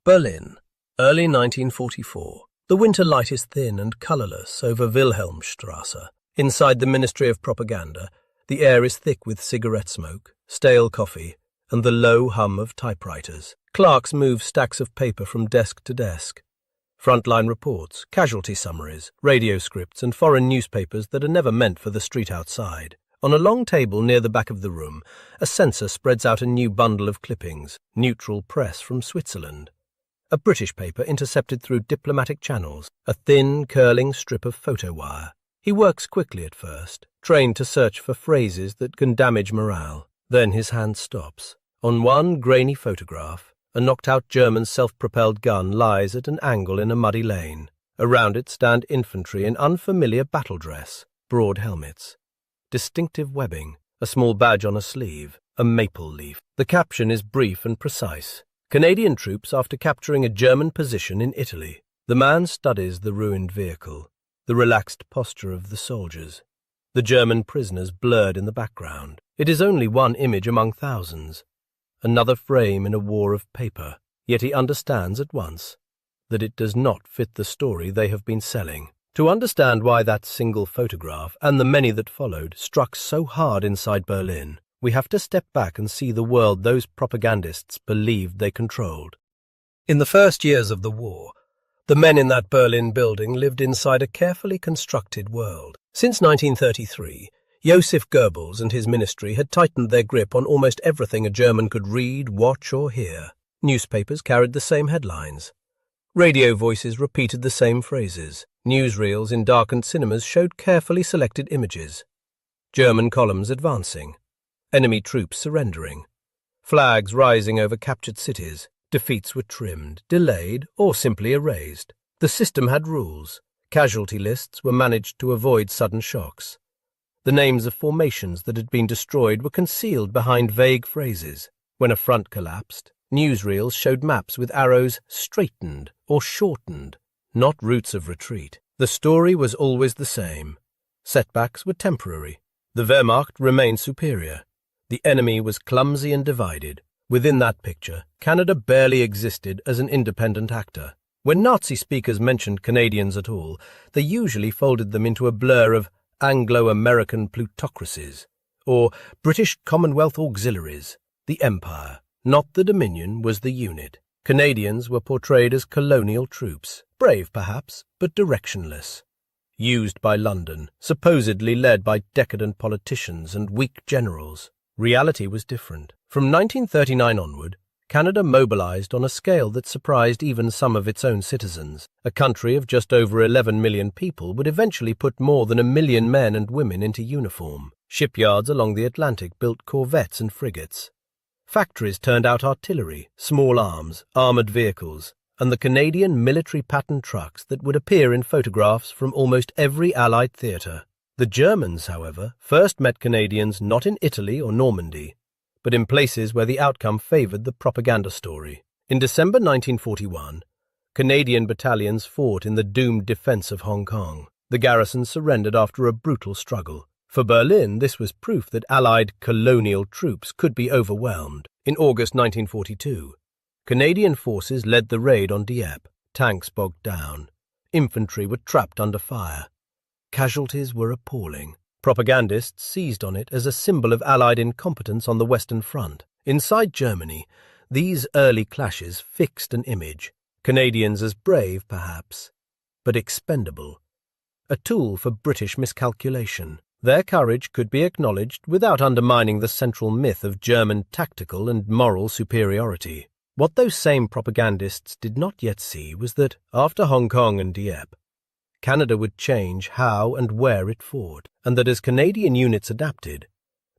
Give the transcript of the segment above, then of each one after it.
Berlin, early 1944. The winter light is thin and colourless over Wilhelmstrasse. Inside the Ministry of Propaganda, the air is thick with cigarette smoke, stale coffee, and the low hum of typewriters. Clerks move stacks of paper from desk to desk. Frontline reports, casualty summaries, radio scripts, and foreign newspapers that are never meant for the street outside. On a long table near the back of the room, a censor spreads out a new bundle of clippings, neutral press from Switzerland. A British paper intercepted through diplomatic channels, a thin, curling strip of photo wire. He works quickly at first, trained to search for phrases that can damage morale. Then his hand stops. On one grainy photograph, a knocked-out German self-propelled gun lies at an angle in a muddy lane. Around it stand infantry in unfamiliar battle dress, broad helmets, distinctive webbing, a small badge on a sleeve, a maple leaf. The caption is brief and precise. Canadian troops after capturing a German position in Italy. The man studies the ruined vehicle, the relaxed posture of the soldiers, the German prisoners blurred in the background. It is only one image among thousands, another frame in a war of paper, yet he understands at once that it does not fit the story they have been selling. To understand why that single photograph, and the many that followed, struck so hard inside Berlin, we have to step back and see the world those propagandists believed they controlled. In the first years of the war, the men in that Berlin building lived inside a carefully constructed world. Since 1933, Joseph Goebbels and his ministry had tightened their grip on almost everything a German could read, watch, or hear. Newspapers carried the same headlines. Radio voices repeated the same phrases. Newsreels in darkened cinemas showed carefully selected images. German columns advancing. Enemy troops surrendering. Flags rising over captured cities. Defeats were trimmed, delayed, or simply erased. The system had rules. Casualty lists were managed to avoid sudden shocks. The names of formations that had been destroyed were concealed behind vague phrases. When a front collapsed, newsreels showed maps with arrows straightened or shortened, not routes of retreat. The story was always the same. Setbacks were temporary. The Wehrmacht remained superior. The enemy was clumsy and divided. Within that picture, Canada barely existed as an independent actor. When Nazi speakers mentioned Canadians at all, they usually folded them into a blur of Anglo-American plutocracies, or British Commonwealth auxiliaries. The Empire, not the Dominion, was the unit. Canadians were portrayed as colonial troops, brave perhaps, but directionless. Used by London, supposedly led by decadent politicians and weak generals. Reality was different. From 1939 onward, Canada mobilized on a scale that surprised even some of its own citizens. A country of just over 11 million people would eventually put more than 1 million men and women into uniform. Shipyards along the Atlantic built corvettes and frigates. Factories turned out artillery, small arms, armoured vehicles, and the Canadian military pattern trucks that would appear in photographs from almost every Allied theatre. The Germans, however, first met Canadians not in Italy or Normandy, but in places where the outcome favoured the propaganda story. In December 1941, Canadian battalions fought in the doomed defence of Hong Kong. The garrison surrendered after a brutal struggle. For Berlin, this was proof that Allied colonial troops could be overwhelmed. In August 1942, Canadian forces led the raid on Dieppe. Tanks bogged down. Infantry were trapped under fire. Casualties were appalling. Propagandists seized on it as a symbol of Allied incompetence on the Western Front. Inside Germany, these early clashes fixed an image. Canadians as brave, perhaps, but expendable. A tool for British miscalculation. Their courage could be acknowledged without undermining the central myth of German tactical and moral superiority. What those same propagandists did not yet see was that, after Hong Kong and Dieppe, Canada would change how and where it fought, and that as Canadian units adapted,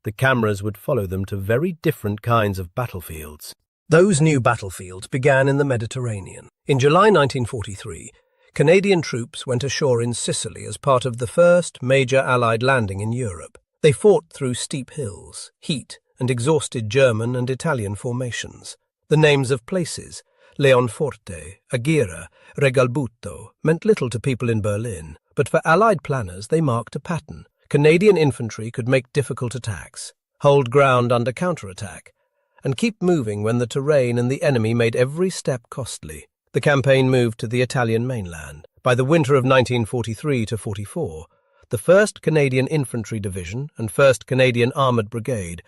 the cameras would follow them to very different kinds of battlefields. Those new battlefields began in the Mediterranean. In July 1943, Canadian troops went ashore in Sicily as part of the first major Allied landing in Europe. They fought through steep hills, heat, and exhausted German and Italian formations. The names of places, Leonforte, Agira, Regalbuto, meant little to people in Berlin, but for Allied planners they marked a pattern. Canadian infantry could make difficult attacks, hold ground under counterattack, and keep moving when the terrain and the enemy made every step costly. The campaign moved to the Italian mainland. By the winter of 1943-44, the 1st Canadian Infantry Division and 1st Canadian Armoured Brigade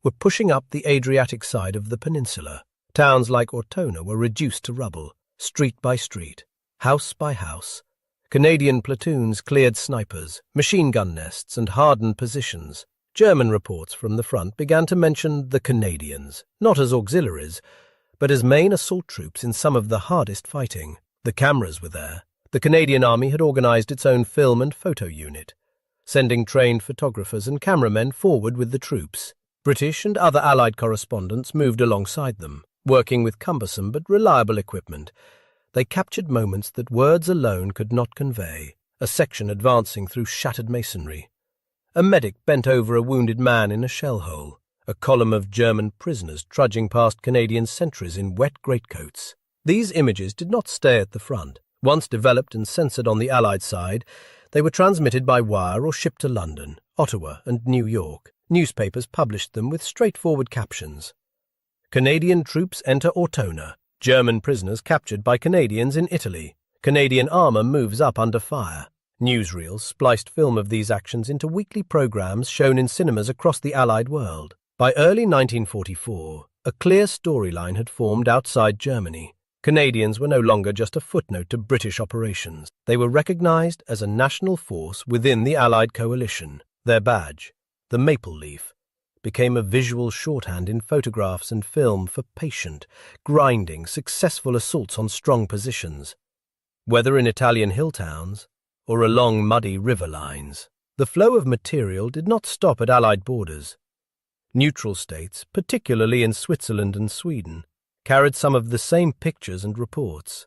were pushing up the Adriatic side of the peninsula. Towns like Ortona were reduced to rubble, street by street, house by house. Canadian platoons cleared snipers, machine gun nests, and hardened positions. German reports from the front began to mention the Canadians, not as auxiliaries, but as main assault troops in some of the hardest fighting. The cameras were there. The Canadian Army had organised its own film and photo unit, sending trained photographers and cameramen forward with the troops. British and other Allied correspondents moved alongside them, working with cumbersome but reliable equipment. They captured moments that words alone could not convey. A section advancing through shattered masonry. A medic bent over a wounded man in a shell hole. A column of German prisoners trudging past Canadian sentries in wet greatcoats. These images did not stay at the front. Once developed and censored on the Allied side, they were transmitted by wire or shipped to London, Ottawa, and New York. Newspapers published them with straightforward captions. Canadian troops enter Ortona. German prisoners captured by Canadians in Italy. Canadian armour moves up under fire. Newsreels spliced film of these actions into weekly programmes shown in cinemas across the Allied world. By early 1944, a clear storyline had formed outside Germany. Canadians were no longer just a footnote to British operations. They were recognised as a national force within the Allied coalition. Their badge, the maple leaf, became a visual shorthand in photographs and film for patient, grinding, successful assaults on strong positions. Whether in Italian hill towns or along muddy river lines, the flow of material did not stop at Allied borders. Neutral states, particularly in Switzerland and Sweden, carried some of the same pictures and reports.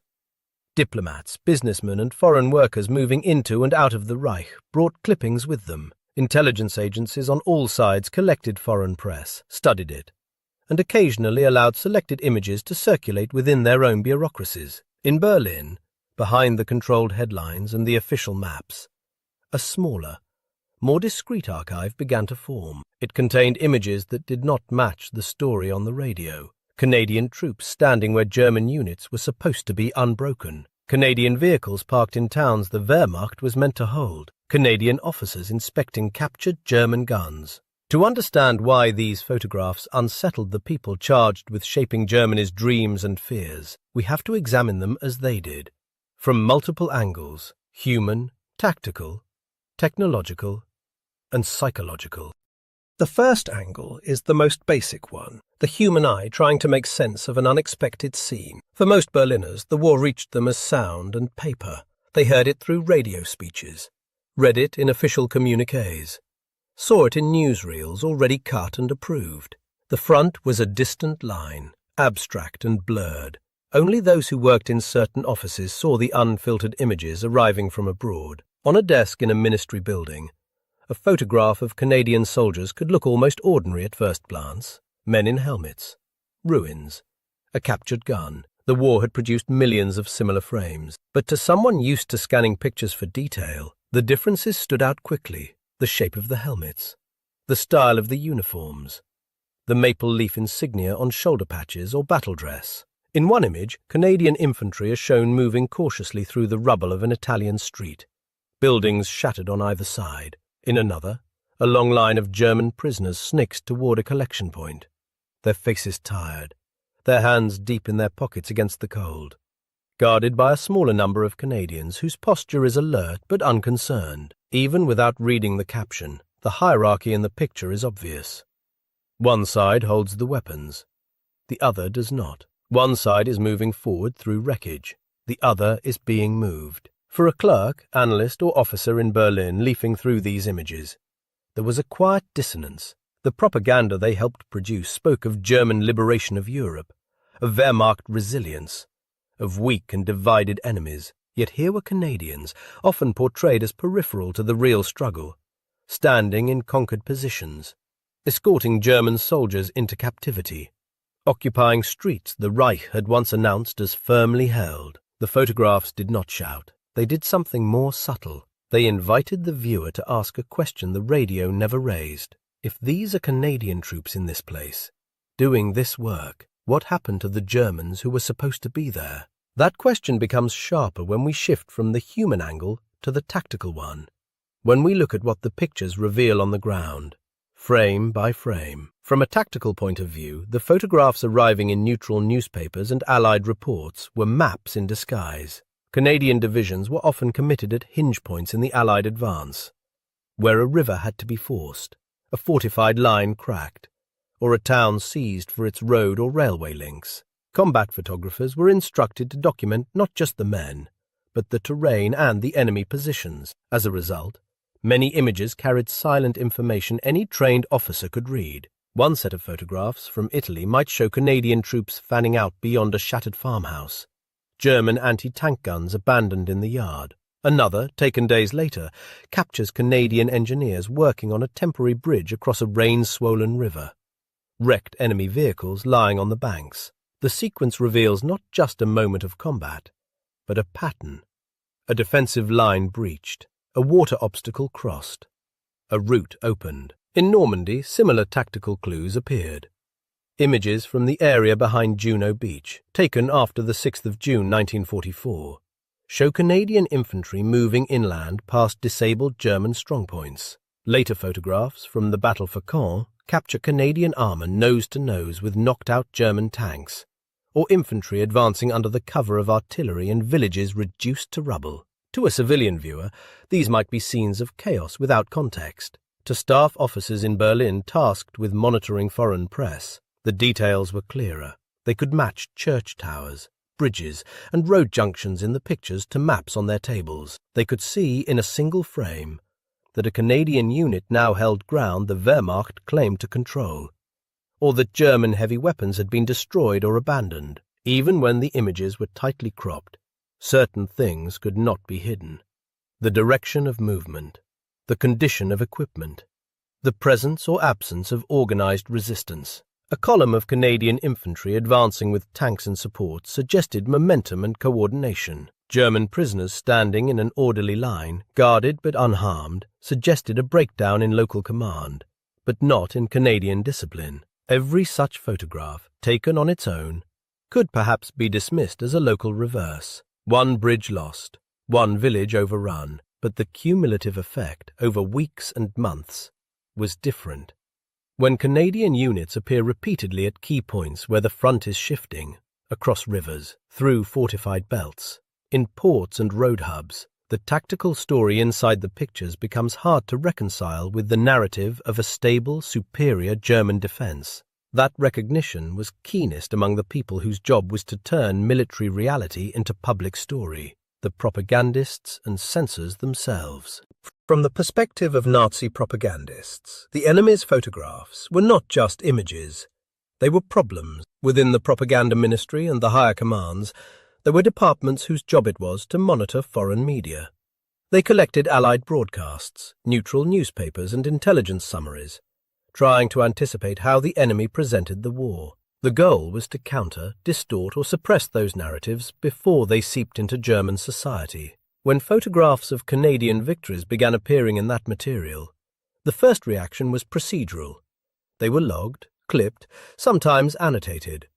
Diplomats, businessmen and foreign workers moving into and out of the Reich brought clippings with them. Intelligence agencies on all sides collected foreign press, studied it, and occasionally allowed selected images to circulate within their own bureaucracies. In Berlin, behind the controlled headlines and the official maps, a smaller, more discreet archive began to form. It contained images that did not match the story on the radio. Canadian troops standing where German units were supposed to be unbroken. Canadian vehicles parked in towns the Wehrmacht was meant to hold. Canadian officers inspecting captured German guns. To understand why these photographs unsettled the people charged with shaping Germany's dreams and fears, we have to examine them as they did, from multiple angles: human, tactical, technological, and psychological. The first angle is the most basic one, the human eye trying to make sense of an unexpected scene. For most Berliners, the war reached them as sound and paper. They heard it through radio speeches, read it in official communiques, saw it in newsreels already cut and approved. The front was a distant line, abstract and blurred. Only those who worked in certain offices saw the unfiltered images arriving from abroad. On a desk in a ministry building, a photograph of Canadian soldiers could look almost ordinary at first glance. Men in helmets, ruins, a captured gun. The war had produced millions of similar frames. But to someone used to scanning pictures for detail, the differences stood out quickly. The shape of the helmets, the style of the uniforms, the maple leaf insignia on shoulder patches or battle dress. In one image, Canadian infantry are shown moving cautiously through the rubble of an Italian street, buildings shattered on either side. In another, a long line of German prisoners snicks toward a collection point, their faces tired, their hands deep in their pockets against the cold, guarded by a smaller number of Canadians whose posture is alert but unconcerned. Even without reading the caption, the hierarchy in the picture is obvious. One side holds the weapons, the other does not. One side is moving forward through wreckage, the other is being moved. For a clerk, analyst, or officer in Berlin leafing through these images, there was a quiet dissonance. The propaganda they helped produce spoke of German liberation of Europe, of Wehrmacht resilience, of weak and divided enemies. Yet here were Canadians, often portrayed as peripheral to the real struggle, standing in conquered positions, escorting German soldiers into captivity, occupying streets the Reich had once announced as firmly held. The photographs did not shout. They did something more subtle. They invited the viewer to ask a question the radio never raised. If these are Canadian troops in this place, doing this work, what happened to the Germans who were supposed to be there? That question becomes sharper when we shift from the human angle to the tactical one. When we look at what the pictures reveal on the ground, frame by frame. From a tactical point of view, the photographs arriving in neutral newspapers and Allied reports were maps in disguise. Canadian divisions were often committed at hinge points in the Allied advance, where a river had to be forced, a fortified line cracked, or a town seized for its road or railway links. Combat photographers were instructed to document not just the men, but the terrain and the enemy positions. As a result, many images carried silent information any trained officer could read. One set of photographs from Italy might show Canadian troops fanning out beyond a shattered farmhouse, German anti-tank guns abandoned in the yard. Another, taken days later, captures Canadian engineers working on a temporary bridge across a rain-swollen river, wrecked enemy vehicles lying on the banks. The sequence reveals not just a moment of combat, but a pattern. A defensive line breached, a water obstacle crossed, a route opened. In Normandy, similar tactical clues appeared. Images from the area behind Juno Beach, taken after the 6th of June 1944, show Canadian infantry moving inland past disabled German strongpoints. Later photographs from the Battle for Caen capture Canadian armour nose-to-nose with knocked-out German tanks, or infantry advancing under the cover of artillery and villages reduced to rubble. To a civilian viewer, these might be scenes of chaos without context. To staff officers in Berlin tasked with monitoring foreign press, the details were clearer. They could match church towers, bridges, and road junctions in the pictures to maps on their tables. They could see in a single frame that a Canadian unit now held ground the Wehrmacht claimed to control, or that German heavy weapons had been destroyed or abandoned. Even when the images were tightly cropped, certain things could not be hidden. The direction of movement, the condition of equipment, the presence or absence of organized resistance. A column of Canadian infantry advancing with tanks and support suggested momentum and coordination. German prisoners standing in an orderly line, guarded but unharmed, suggested a breakdown in local command, but not in Canadian discipline. Every such photograph, taken on its own, could perhaps be dismissed as a local reverse. One bridge lost, one village overrun, but the cumulative effect over weeks and months was different. When Canadian units appear repeatedly at key points where the front is shifting, across rivers, through fortified belts, in ports and road hubs, the tactical story inside the pictures becomes hard to reconcile with the narrative of a stable, superior German defense. That recognition was keenest among the people whose job was to turn military reality into public story, the propagandists and censors themselves. From the perspective of Nazi propagandists, the enemy's photographs were not just images. They were problems. Within the propaganda ministry and the higher commands, there were departments whose job it was to monitor foreign media. They collected Allied broadcasts, neutral newspapers and intelligence summaries, trying to anticipate how the enemy presented the war. The goal was to counter, distort or suppress those narratives before they seeped into German society. When photographs of Canadian victories began appearing in that material, the first reaction was procedural. They were logged, clipped, sometimes annotated.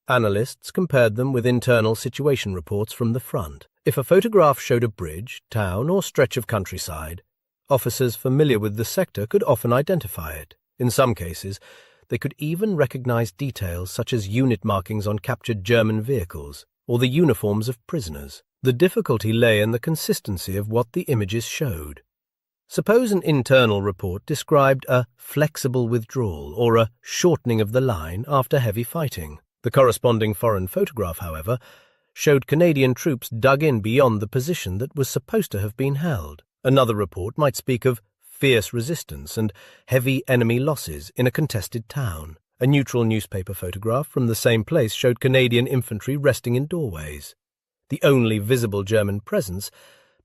Analysts compared them with internal situation reports from the front. If a photograph showed a bridge, town, or stretch of countryside, officers familiar with the sector could often identify it. In some cases, they could even recognize details such as unit markings on captured German vehicles or the uniforms of prisoners. The difficulty lay in the consistency of what the images showed. Suppose an internal report described a flexible withdrawal or a shortening of the line after heavy fighting. The corresponding foreign photograph, however, showed Canadian troops dug in beyond the position that was supposed to have been held. Another report might speak of fierce resistance and heavy enemy losses in a contested town. A neutral newspaper photograph from the same place showed Canadian infantry resting in doorways, the only visible German presence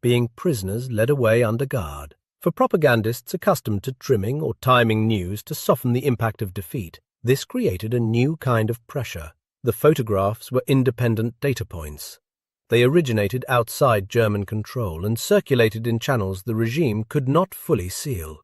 being prisoners led away under guard. For propagandists accustomed to trimming or timing news to soften the impact of defeat, this created a new kind of pressure. The photographs were independent data points. They originated outside German control and circulated in channels the regime could not fully seal.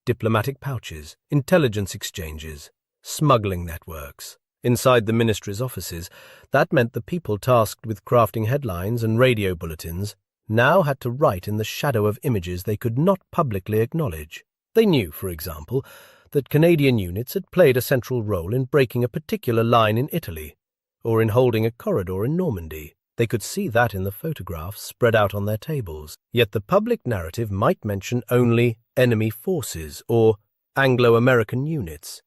Diplomatic pouches, intelligence exchanges, smuggling networks. Inside the ministry's offices, that meant the people tasked with crafting headlines and radio bulletins now had to write in the shadow of images they could not publicly acknowledge. They knew, for example, that Canadian units had played a central role in breaking a particular line in Italy, or in holding a corridor in Normandy. They could see that in the photographs spread out on their tables. Yet the public narrative might mention only enemy forces or Anglo-American units,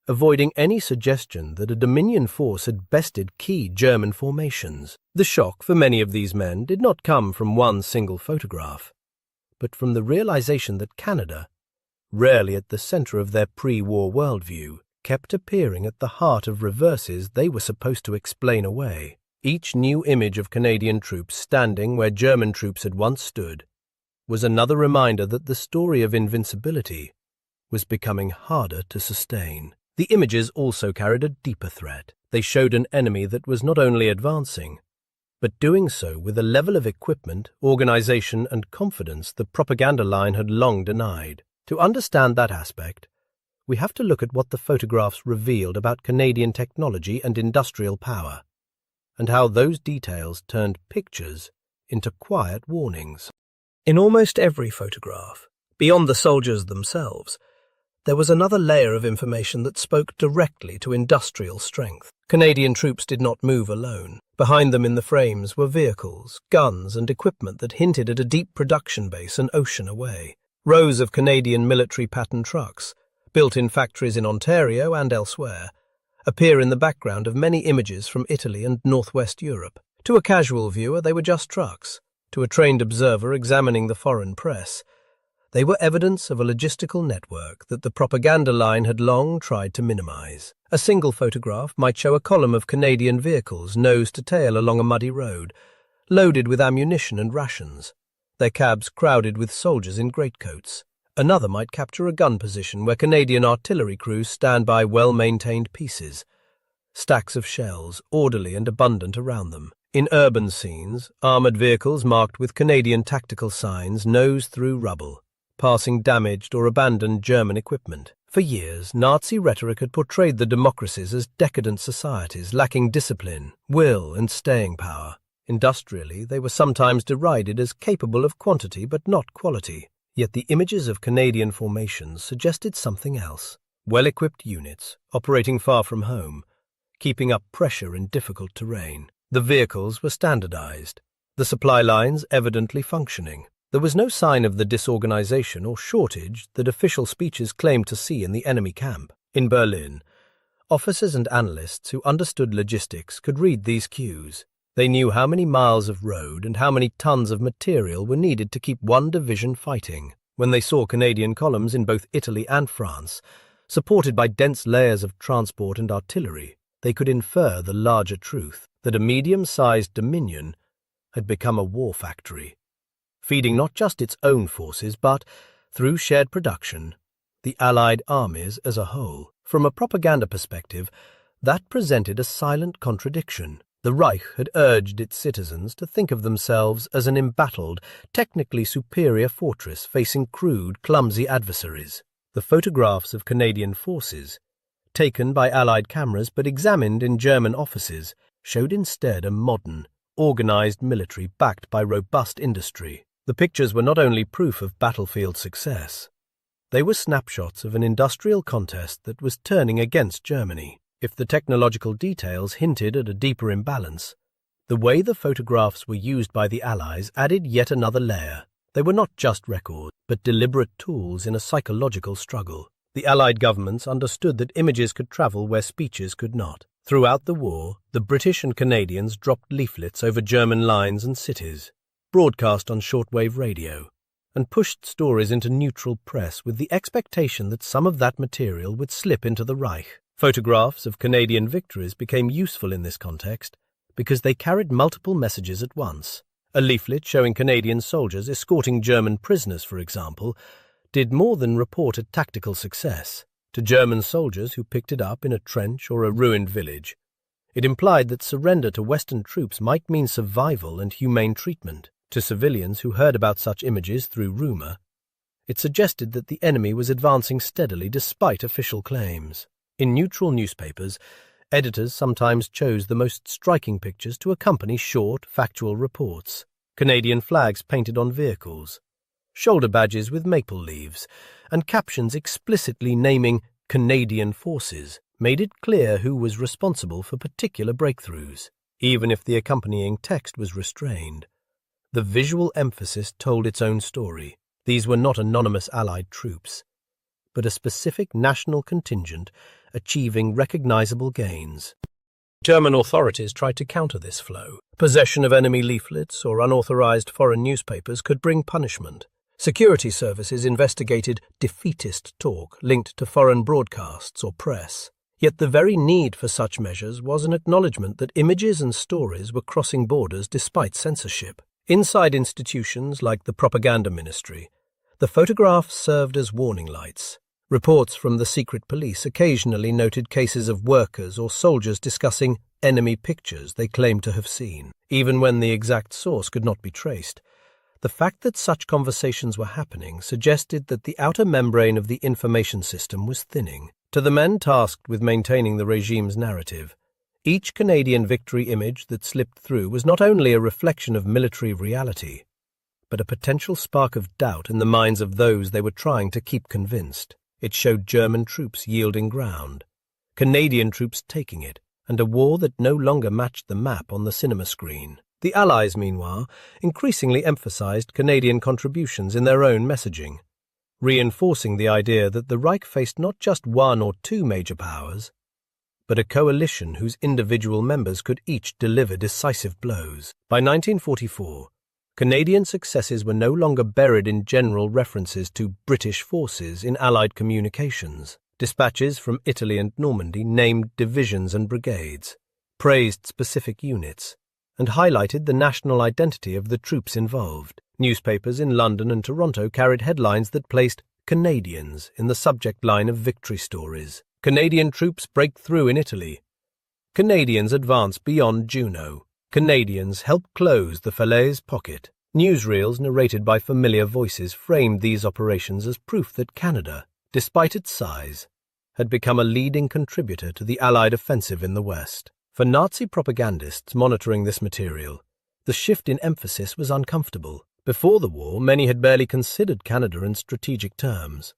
avoiding any suggestion that a Dominion force had bested key German formations. The shock for many of these men did not come from one single photograph, but from the realization that Canada, rarely at the center of their pre-war worldview, kept appearing at the heart of reverses they were supposed to explain away. Each new image of Canadian troops standing where German troops had once stood was another reminder that the story of invincibility was becoming harder to sustain. The images also carried a deeper threat. They showed an enemy that was not only advancing, but doing so with a level of equipment, organization, and confidence the propaganda line had long denied. To understand that aspect, we have to look at what the photographs revealed about Canadian technology and industrial power, and how those details turned pictures into quiet warnings. In almost every photograph, beyond the soldiers themselves, there was another layer of information that spoke directly to industrial strength. Canadian troops did not move alone. Behind them in the frames were vehicles, guns, and equipment that hinted at a deep production base an ocean away. Rows of Canadian military pattern trucks, built in factories in Ontario and elsewhere, appear in the background of many images from Italy and northwest Europe. To a casual viewer, they were just trucks. To a trained observer examining the foreign press, they were evidence of a logistical network that the propaganda line had long tried to minimize. A single photograph might show a column of Canadian vehicles nose to tail along a muddy road, loaded with ammunition and rations, their cabs crowded with soldiers in greatcoats. Another might capture a gun position where Canadian artillery crews stand by well-maintained pieces, stacks of shells, orderly and abundant around them. In urban scenes, armoured vehicles marked with Canadian tactical signs nose through rubble, passing damaged or abandoned German equipment. For years, Nazi rhetoric had portrayed the democracies as decadent societies lacking discipline, will, and staying power. Industrially, they were sometimes derided as capable of quantity but not quality. Yet the images of Canadian formations suggested something else. Well-equipped units, operating far from home, keeping up pressure in difficult terrain. The vehicles were standardized, the supply lines evidently functioning. There was no sign of the disorganization or shortage that official speeches claimed to see in the enemy camp. In Berlin, officers and analysts who understood logistics could read these cues. They knew how many miles of road and how many tons of material were needed to keep one division fighting. When they saw Canadian columns in both Italy and France, supported by dense layers of transport and artillery, they could infer the larger truth that a medium-sized Dominion had become a war factory, feeding not just its own forces but, through shared production, the Allied armies as a whole. From a propaganda perspective, that presented a silent contradiction. The Reich had urged its citizens to think of themselves as an embattled, technically superior fortress facing crude, clumsy adversaries. The photographs of Canadian forces, taken by Allied cameras but examined in German offices, showed instead a modern, organized military backed by robust industry. The pictures were not only proof of battlefield success, they were snapshots of an industrial contest that was turning against Germany. If the technological details hinted at a deeper imbalance, the way the photographs were used by the Allies added yet another layer. They were not just records, but deliberate tools in a psychological struggle. The Allied governments understood that images could travel where speeches could not. Throughout the war, the British and Canadians dropped leaflets over German lines and cities, broadcast on shortwave radio, and pushed stories into neutral press with the expectation that some of that material would slip into the Reich. Photographs of Canadian victories became useful in this context because they carried multiple messages at once. A leaflet showing Canadian soldiers escorting German prisoners, for example, did more than report a tactical success. To German soldiers who picked it up in a trench or a ruined village, it implied that surrender to Western troops might mean survival and humane treatment. To civilians who heard about such images through rumor, it suggested that the enemy was advancing steadily despite official claims. In neutral newspapers, editors sometimes chose the most striking pictures to accompany short, factual reports. Canadian flags painted on vehicles, shoulder badges with maple leaves, and captions explicitly naming Canadian forces made it clear who was responsible for particular breakthroughs, even if the accompanying text was restrained. The visual emphasis told its own story. These were not anonymous Allied troops, but a specific national contingent achieving recognizable gains. German authorities tried to counter this flow. Possession of enemy leaflets or unauthorized foreign newspapers could bring punishment. Security services investigated defeatist talk linked to foreign broadcasts or press. Yet the very need for such measures was an acknowledgement that images and stories were crossing borders despite censorship. Inside institutions like the propaganda ministry, the photographs served as warning lights. Reports from the secret police occasionally noted cases of workers or soldiers discussing enemy pictures they claimed to have seen, even when the exact source could not be traced. The fact that such conversations were happening suggested that the outer membrane of the information system was thinning. To the men tasked with maintaining the regime's narrative, each Canadian victory image that slipped through was not only a reflection of military reality, but a potential spark of doubt in the minds of those they were trying to keep convinced. It showed German troops yielding ground, Canadian troops taking it, and a war that no longer matched the map on the cinema screen. The Allies, meanwhile, increasingly emphasized Canadian contributions in their own messaging, reinforcing the idea that the Reich faced not just one or two major powers, but a coalition whose individual members could each deliver decisive blows. By 1944, Canadian successes were no longer buried in general references to British forces in Allied communications. Dispatches from Italy and Normandy named divisions and brigades, praised specific units, and highlighted the national identity of the troops involved. Newspapers in London and Toronto carried headlines that placed Canadians in the subject line of victory stories. Canadian troops break through in Italy. Canadians advance beyond Juno. Canadians help close the Falaise pocket. Newsreels narrated by familiar voices framed these operations as proof that Canada, despite its size, had become a leading contributor to the Allied offensive in the West. For Nazi propagandists monitoring this material, the shift in emphasis was uncomfortable. Before the war, many had barely considered Canada in strategic terms.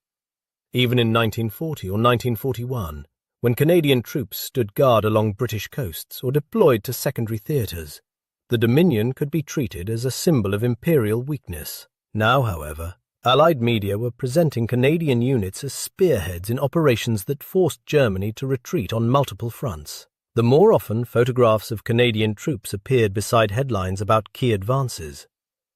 Even in 1940 or 1941, when Canadian troops stood guard along British coasts or deployed to secondary theatres, the Dominion could be treated as a symbol of imperial weakness. Now, however, Allied media were presenting Canadian units as spearheads in operations that forced Germany to retreat on multiple fronts. The more often photographs of Canadian troops appeared beside headlines about key advances,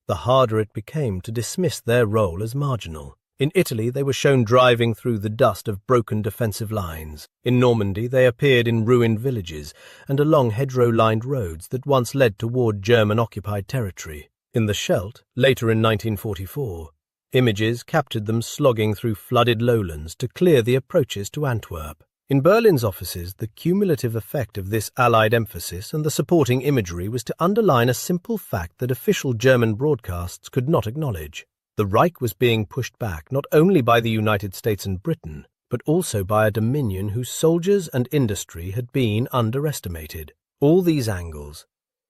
the harder it became to dismiss their role as marginal. In Italy, they were shown driving through the dust of broken defensive lines. In Normandy, they appeared in ruined villages and along hedgerow-lined roads that once led toward German-occupied territory. In the Scheldt, later in 1944, images captured them slogging through flooded lowlands to clear the approaches to Antwerp. In Berlin's offices, the cumulative effect of this Allied emphasis and the supporting imagery was to underline a simple fact that official German broadcasts could not acknowledge. The Reich was being pushed back not only by the United States and Britain, but also by a dominion whose soldiers and industry had been underestimated. All these angles,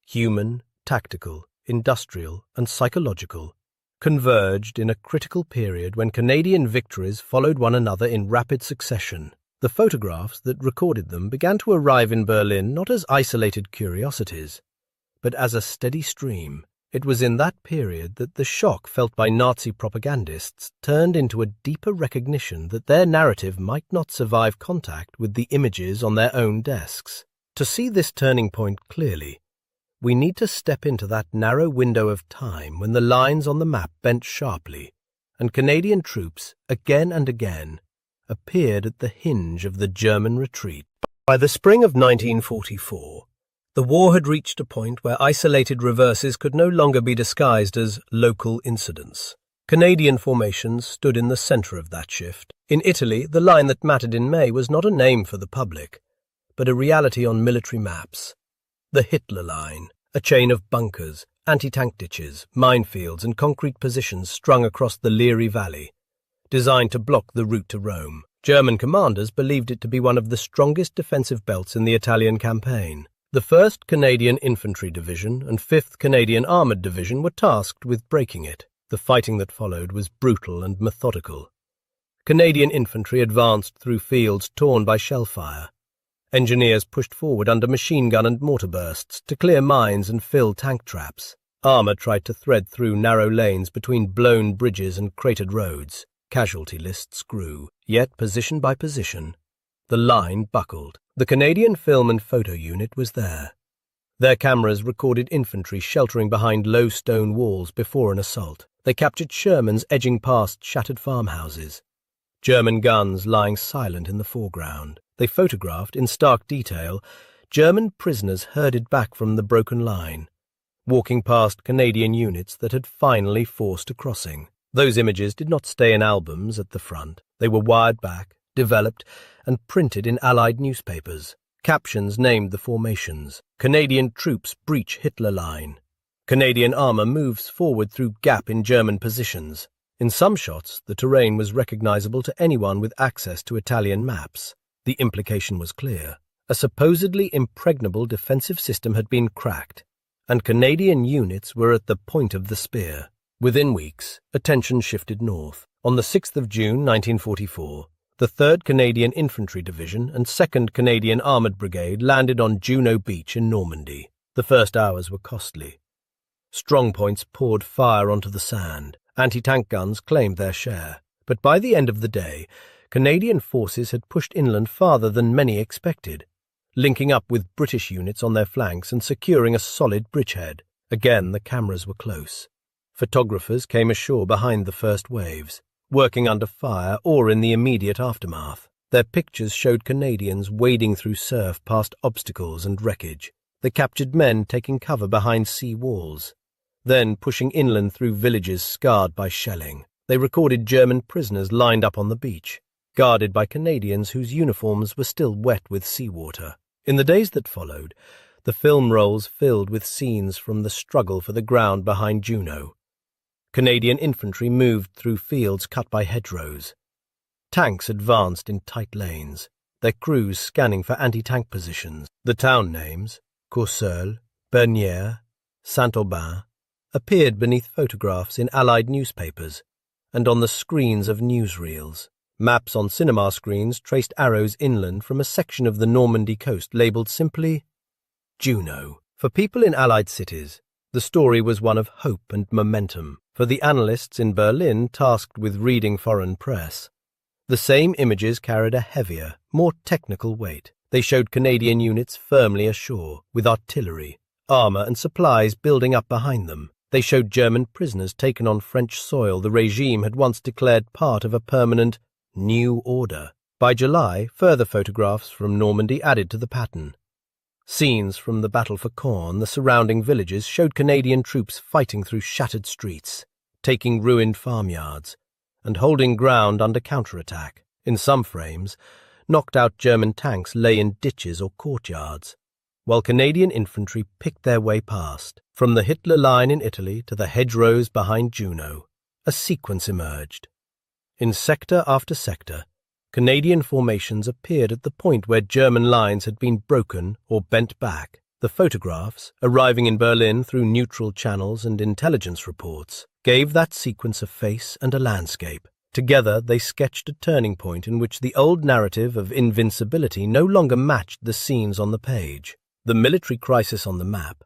human, tactical, industrial, and psychological, converged in a critical period when Canadian victories followed one another in rapid succession. The photographs that recorded them began to arrive in Berlin not as isolated curiosities, but as a steady stream. It was in that period that the shock felt by Nazi propagandists turned into a deeper recognition that their narrative might not survive contact with the images on their own desks. To see this turning point clearly, we need to step into that narrow window of time when the lines on the map bent sharply, and Canadian troops, again and again, appeared at the hinge of the German retreat. By the spring of 1944, the war had reached a point where isolated reverses could no longer be disguised as local incidents. Canadian formations stood in the centre of that shift. In Italy, the line that mattered in May was not a name for the public, but a reality on military maps. The Hitler Line, a chain of bunkers, anti-tank ditches, minefields and concrete positions strung across the Liri Valley, designed to block the route to Rome. German commanders believed it to be one of the strongest defensive belts in the Italian campaign. The 1st Canadian Infantry Division and 5th Canadian Armoured Division were tasked with breaking it. The fighting that followed was brutal and methodical. Canadian infantry advanced through fields torn by shell fire. Engineers pushed forward under machine gun and mortar bursts to clear mines and fill tank traps. Armour tried to thread through narrow lanes between blown bridges and cratered roads. Casualty lists grew, yet position by position, the line buckled. The Canadian Film and Photo Unit was there. Their cameras recorded infantry sheltering behind low stone walls before an assault. They captured Shermans edging past shattered farmhouses. German guns lying silent in the foreground. They photographed, in stark detail, German prisoners herded back from the broken line, walking past Canadian units that had finally forced a crossing. Those images did not stay in albums at the front. They were wired back, developed, and printed in Allied newspapers. Captions named the formations. Canadian troops breach Hitler line. Canadian armour moves forward through gap in German positions. In some shots, the terrain was recognizable to anyone with access to Italian maps. The implication was clear. A supposedly impregnable defensive system had been cracked, and Canadian units were at the point of the spear. Within weeks, attention shifted north. On the 6th of June 1944, the 3rd Canadian Infantry Division and 2nd Canadian Armoured Brigade landed on Juno Beach in Normandy. The first hours were costly. Strongpoints poured fire onto the sand. Anti-tank guns claimed their share. But by the end of the day, Canadian forces had pushed inland farther than many expected, linking up with British units on their flanks and securing a solid bridgehead. Again, the cameras were close. Photographers came ashore behind the first waves, working under fire or in the immediate aftermath. Their pictures showed Canadians wading through surf past obstacles and wreckage. They captured men taking cover behind sea walls, then pushing inland through villages scarred by shelling. They recorded German prisoners lined up on the beach, guarded by Canadians whose uniforms were still wet with seawater. In the days that followed, the film rolls filled with scenes from the struggle for the ground behind Juno. Canadian infantry moved through fields cut by hedgerows. Tanks advanced in tight lanes, their crews scanning for anti-tank positions. The town names, Courseulles, Bernières, Saint-Aubin, appeared beneath photographs in Allied newspapers and on the screens of newsreels. Maps on cinema screens traced arrows inland from a section of the Normandy coast labelled simply Juno. For people in Allied cities, the story was one of hope and momentum. For the analysts in Berlin tasked with reading foreign press, the same images carried a heavier, more technical weight. They showed Canadian units firmly ashore, with artillery, armour and supplies building up behind them. They showed German prisoners taken on French soil the regime had once declared part of a permanent new order. By July, further photographs from Normandy added to the pattern. Scenes from the battle for Caen, the surrounding villages, showed Canadian troops fighting through shattered streets, taking ruined farmyards, and holding ground under counterattack. In some frames, knocked-out German tanks lay in ditches or courtyards, while Canadian infantry picked their way past. From the Hitler line in Italy to the hedgerows behind Juno, a sequence emerged. In sector after sector, Canadian formations appeared at the point where German lines had been broken or bent back. The photographs, arriving in Berlin through neutral channels and intelligence reports, gave that sequence a face and a landscape. Together they sketched a turning point in which the old narrative of invincibility no longer matched the scenes on the page. The military crisis on the map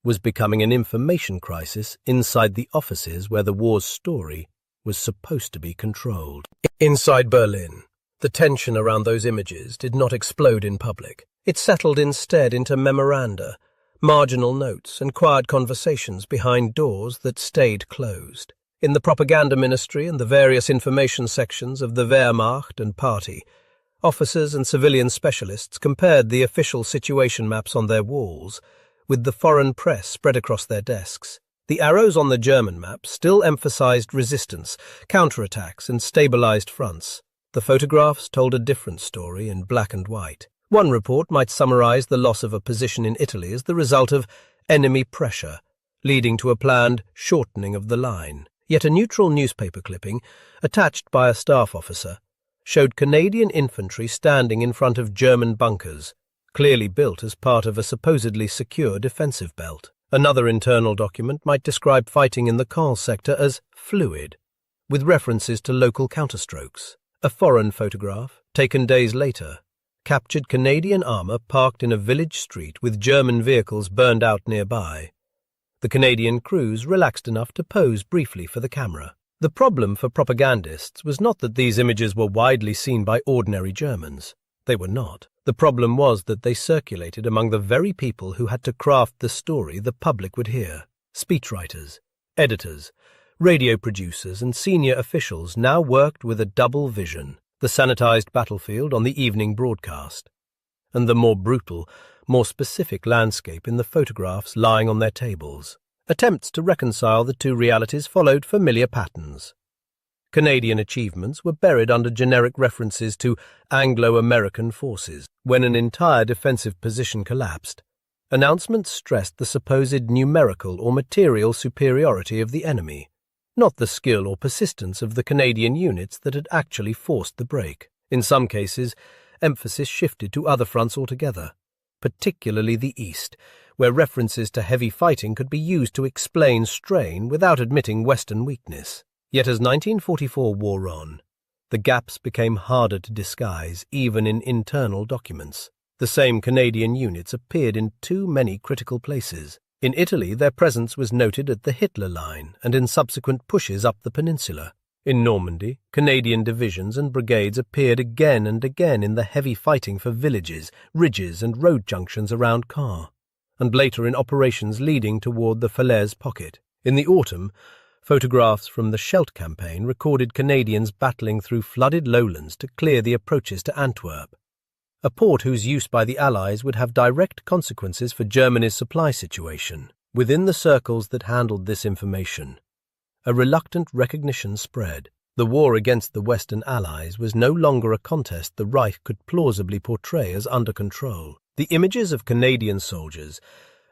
was becoming an information crisis inside the offices where the war's story was supposed to be controlled. Inside Berlin, the tension around those images did not explode in public. It settled instead into memoranda, marginal notes, and quiet conversations behind doors that stayed closed. In the propaganda ministry and the various information sections of the Wehrmacht and party, officers and civilian specialists compared the official situation maps on their walls with the foreign press spread across their desks. The arrows on the German map still emphasized resistance, counterattacks, and stabilized fronts. The photographs told a different story in black and white. One report might summarize the loss of a position in Italy as the result of enemy pressure, leading to a planned shortening of the line. Yet a neutral newspaper clipping, attached by a staff officer, showed Canadian infantry standing in front of German bunkers, clearly built as part of a supposedly secure defensive belt. Another internal document might describe fighting in the Caen sector as fluid, with references to local counterstrokes. A foreign photograph, taken days later, captured Canadian armour parked in a village street with German vehicles burned out nearby. The Canadian crews relaxed enough to pose briefly for the camera. The problem for propagandists was not that these images were widely seen by ordinary Germans. They were not. The problem was that they circulated among the very people who had to craft the story the public would hear. Speechwriters, editors, radio producers and senior officials now worked with a double vision: the sanitized battlefield on the evening broadcast, and the more brutal, more specific landscape in the photographs lying on their tables. Attempts to reconcile the two realities followed familiar patterns. Canadian achievements were buried under generic references to Anglo-American forces. When an entire defensive position collapsed, announcements stressed the supposed numerical or material superiority of the enemy, not the skill or persistence of the Canadian units that had actually forced the break. In some cases, emphasis shifted to other fronts altogether, particularly the East, where references to heavy fighting could be used to explain strain without admitting Western weakness. Yet as 1944 wore on, the gaps became harder to disguise even in internal documents. The same Canadian units appeared in too many critical places. In Italy, their presence was noted at the Hitler Line and in subsequent pushes up the peninsula. In Normandy, Canadian divisions and brigades appeared again and again in the heavy fighting for villages, ridges and road junctions around Caen, and later in operations leading toward the Falaise pocket. In the autumn, photographs from the Scheldt campaign recorded Canadians battling through flooded lowlands to clear the approaches to Antwerp, a port whose use by the Allies would have direct consequences for Germany's supply situation. Within the circles that handled this information, a reluctant recognition spread. The war against the Western Allies was no longer a contest the Reich could plausibly portray as under control. The images of Canadian soldiers,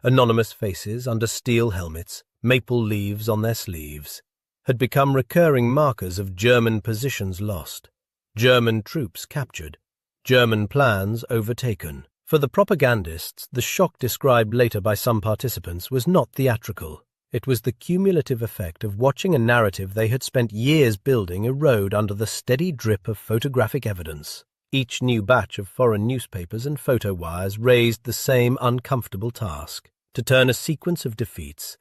anonymous faces under steel helmets, maple leaves on their sleeves, had become recurring markers of German positions lost, German troops captured, German plans overtaken. For the propagandists, the shock described later by some participants was not theatrical. It was the cumulative effect of watching a narrative they had spent years building erode under the steady drip of photographic evidence. Each new batch of foreign newspapers and photo wires raised the same uncomfortable task: to turn a sequence of defeats,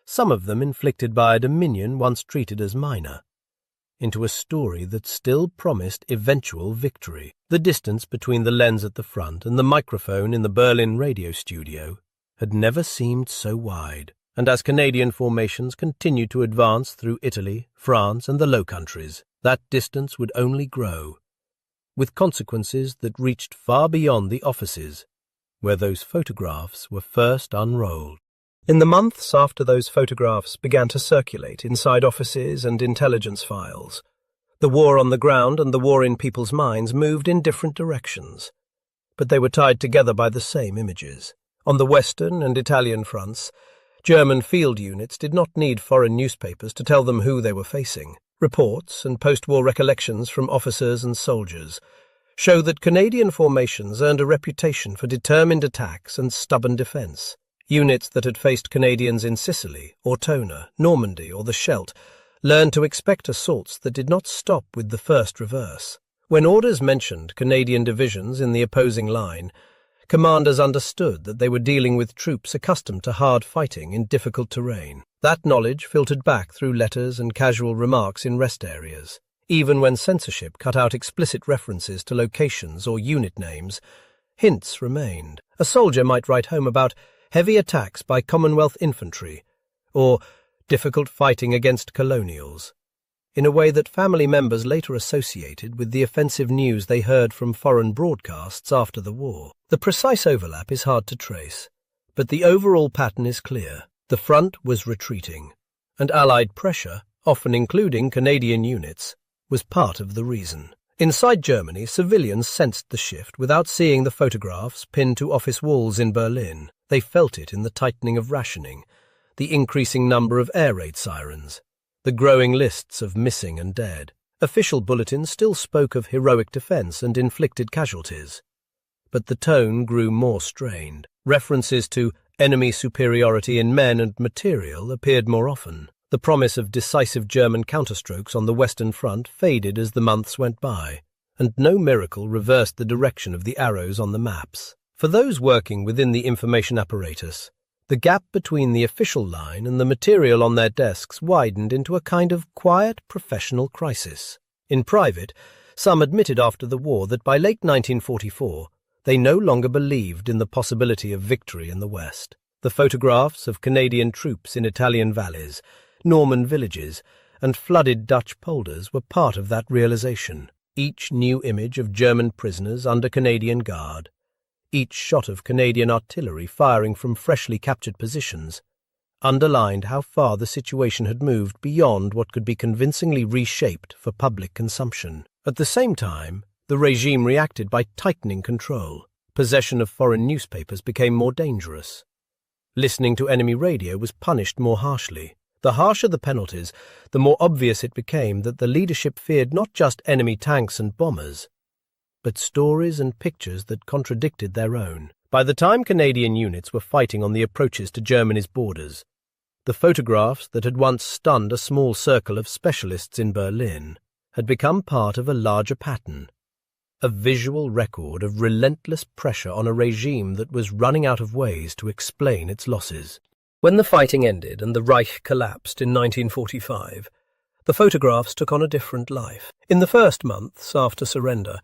some of them inflicted by a dominion once treated as minor, into a story that still promised eventual victory. The distance between the lens at the front and the microphone in the Berlin radio studio had never seemed so wide, and as Canadian formations continued to advance through Italy, France, and the Low Countries, that distance would only grow, with consequences that reached far beyond the offices where those photographs were first unrolled. In the months after those photographs began to circulate inside offices and intelligence files, the war on the ground and the war in people's minds moved in different directions, but they were tied together by the same images. On the Western and Italian fronts, German field units did not need foreign newspapers to tell them who they were facing. Reports and post-war recollections from officers and soldiers show that Canadian formations earned a reputation for determined attacks and stubborn defence. Units that had faced Canadians in Sicily, Ortona, Normandy or the Scheldt learned to expect assaults that did not stop with the first reverse. When orders mentioned Canadian divisions in the opposing line, commanders understood that they were dealing with troops accustomed to hard fighting in difficult terrain. That knowledge filtered back through letters and casual remarks in rest areas. Even when censorship cut out explicit references to locations or unit names, hints remained. A soldier might write home about heavy attacks by Commonwealth infantry, or difficult fighting against colonials, in a way that family members later associated with the offensive news they heard from foreign broadcasts after the war. The precise overlap is hard to trace, but the overall pattern is clear. The front was retreating, and Allied pressure, often including Canadian units, was part of the reason. Inside Germany, civilians sensed the shift without seeing the photographs pinned to office walls in Berlin. They felt it in the tightening of rationing, the increasing number of air raid sirens, the growing lists of missing and dead. Official bulletins still spoke of heroic defense and inflicted casualties. But the tone grew more strained. References to enemy superiority in men and material appeared more often. The promise of decisive German counterstrokes on the Western Front faded as the months went by, and no miracle reversed the direction of the arrows on the maps. For those working within the information apparatus, the gap between the official line and the material on their desks widened into a kind of quiet professional crisis. In private, some admitted after the war that by late 1944, they no longer believed in the possibility of victory in the West. The photographs of Canadian troops in Italian valleys, Norman villages, and flooded Dutch polders were part of that realization. Each new image of German prisoners under Canadian guard, each shot of Canadian artillery firing from freshly captured positions, underlined how far the situation had moved beyond what could be convincingly reshaped for public consumption. At the same time, the regime reacted by tightening control. Possession of foreign newspapers became more dangerous. Listening to enemy radio was punished more harshly. The harsher the penalties, the more obvious it became that the leadership feared not just enemy tanks and bombers, but stories and pictures that contradicted their own. By the time Canadian units were fighting on the approaches to Germany's borders, the photographs that had once stunned a small circle of specialists in Berlin had become part of a larger pattern, a visual record of relentless pressure on a regime that was running out of ways to explain its losses. When the fighting ended and the Reich collapsed in 1945, the photographs took on a different life. In the first months after surrender,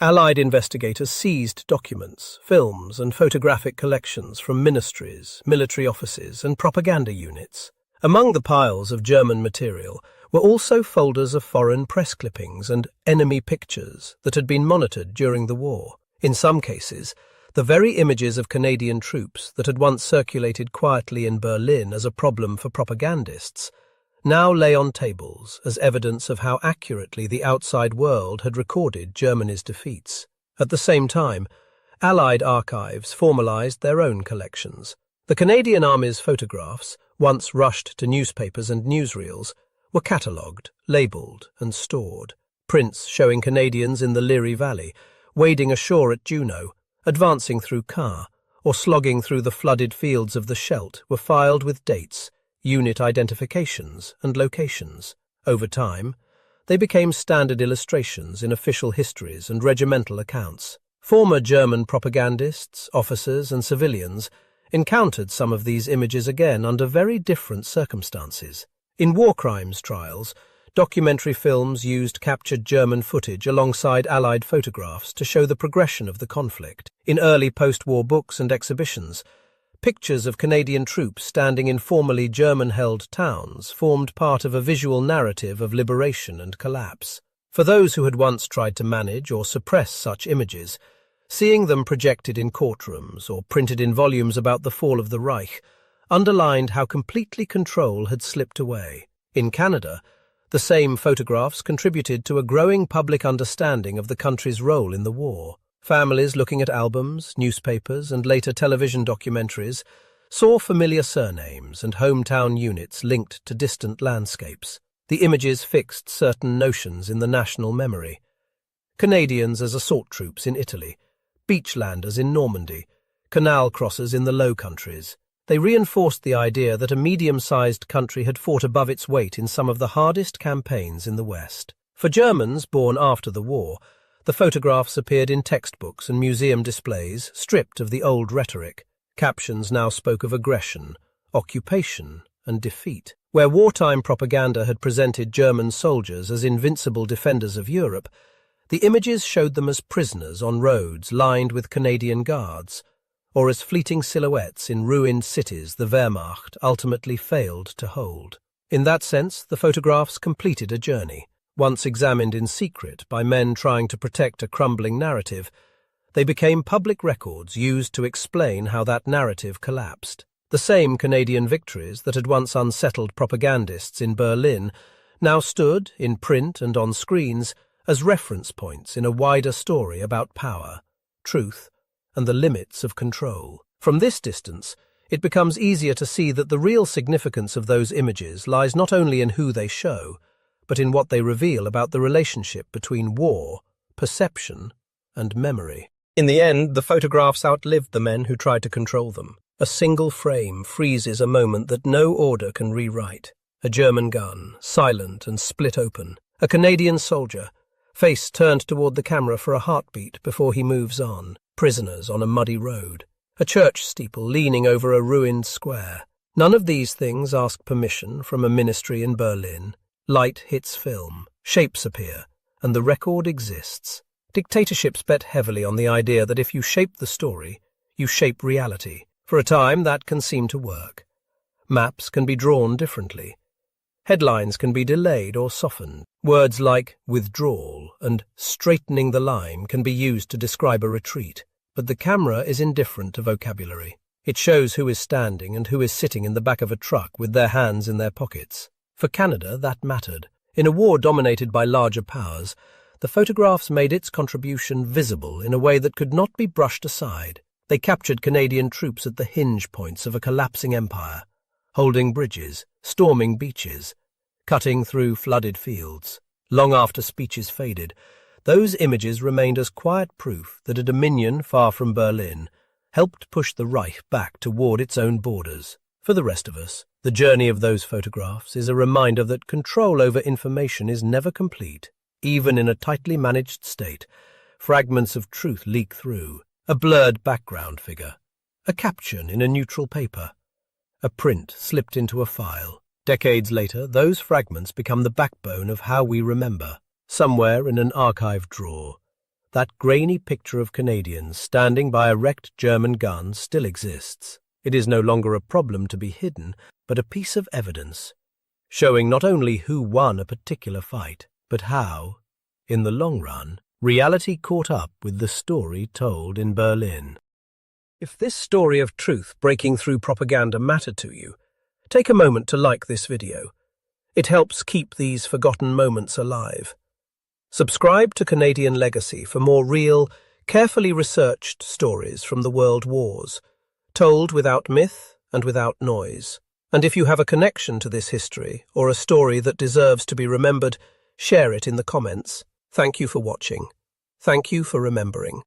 Allied investigators seized documents, films, and photographic collections from ministries, military offices, and propaganda units. Among the piles of German material were also folders of foreign press clippings and enemy pictures that had been monitored during the war. In some cases, the very images of Canadian troops that had once circulated quietly in Berlin as a problem for propagandists now lay on tables as evidence of how accurately the outside world had recorded Germany's defeats. At the same time, Allied archives formalized their own collections. The Canadian Army's photographs, once rushed to newspapers and newsreels, were catalogued, labelled, and stored. Prints showing Canadians in the Leary Valley, wading ashore at Juno, advancing through Caen, or slogging through the flooded fields of the Scheldt were filed with dates, unit identifications, and locations. Over time, they became standard illustrations in official histories and regimental accounts. Former German propagandists, officers, and civilians encountered some of these images again under very different circumstances. In war crimes trials, documentary films used captured German footage alongside Allied photographs to show the progression of the conflict. In early post-war books and exhibitions, pictures of Canadian troops standing in formerly German-held towns formed part of a visual narrative of liberation and collapse. For those who had once tried to manage or suppress such images, seeing them projected in courtrooms or printed in volumes about the fall of the Reich underlined how completely control had slipped away. In Canada, the same photographs contributed to a growing public understanding of the country's role in the war. Families looking at albums, newspapers, and later television documentaries saw familiar surnames and hometown units linked to distant landscapes. The images fixed certain notions in the national memory. Canadians as assault troops in Italy, beachlanders in Normandy, canal crossers in the Low Countries. They reinforced the idea that a medium-sized country had fought above its weight in some of the hardest campaigns in the West. For Germans born after the war, the photographs appeared in textbooks and museum displays, stripped of the old rhetoric. Captions now spoke of aggression, occupation, and defeat. Where wartime propaganda had presented German soldiers as invincible defenders of Europe, the images showed them as prisoners on roads lined with Canadian guards, or as fleeting silhouettes in ruined cities the Wehrmacht ultimately failed to hold. In that sense, the photographs completed a journey. Once examined in secret by men trying to protect a crumbling narrative, they became public records used to explain how that narrative collapsed. The same Canadian victories that had once unsettled propagandists in Berlin now stood, in print and on screens, as reference points in a wider story about power, truth, and the limits of control. From this distance, it becomes easier to see that the real significance of those images lies not only in who they show, but in what they reveal about the relationship between war, perception, and memory. In the end, the photographs outlived the men who tried to control them. A single frame freezes a moment that no order can rewrite. A German gun, silent and split open. A Canadian soldier, face turned toward the camera for a heartbeat before he moves on. Prisoners on a muddy road. A church steeple leaning over a ruined square. None of these things ask permission from a ministry in Berlin. Light hits film, shapes appear, and the record exists. Dictatorships bet heavily on the idea that if you shape the story, you shape reality. For a time, that can seem to work. Maps can be drawn differently. Headlines can be delayed or softened. Words like withdrawal and straightening the line can be used to describe a retreat. But the camera is indifferent to vocabulary. It shows who is standing and who is sitting in the back of a truck with their hands in their pockets. For Canada, that mattered. In a war dominated by larger powers, the photographs made its contribution visible in a way that could not be brushed aside. They captured Canadian troops at the hinge points of a collapsing empire, holding bridges, storming beaches, cutting through flooded fields. Long after speeches faded, those images remained as quiet proof that a dominion far from Berlin helped push the Reich back toward its own borders. For the rest of us, the journey of those photographs is a reminder that control over information is never complete. Even in a tightly managed state, fragments of truth leak through. A blurred background figure, a caption in a neutral paper, a print slipped into a file. Decades later, those fragments become the backbone of how we remember. Somewhere in an archived drawer, that grainy picture of Canadians standing by a wrecked German gun still exists. It is no longer a problem to be hidden, but a piece of evidence, showing not only who won a particular fight, but how, in the long run, reality caught up with the story told in Berlin. If this story of truth breaking through propaganda mattered to you, take a moment to like this video. It helps keep these forgotten moments alive. Subscribe to Canadian Legacy for more real, carefully researched stories from the world wars, told without myth and without noise. And if you have a connection to this history or a story that deserves to be remembered, share it in the comments. Thank you for watching. Thank you for remembering.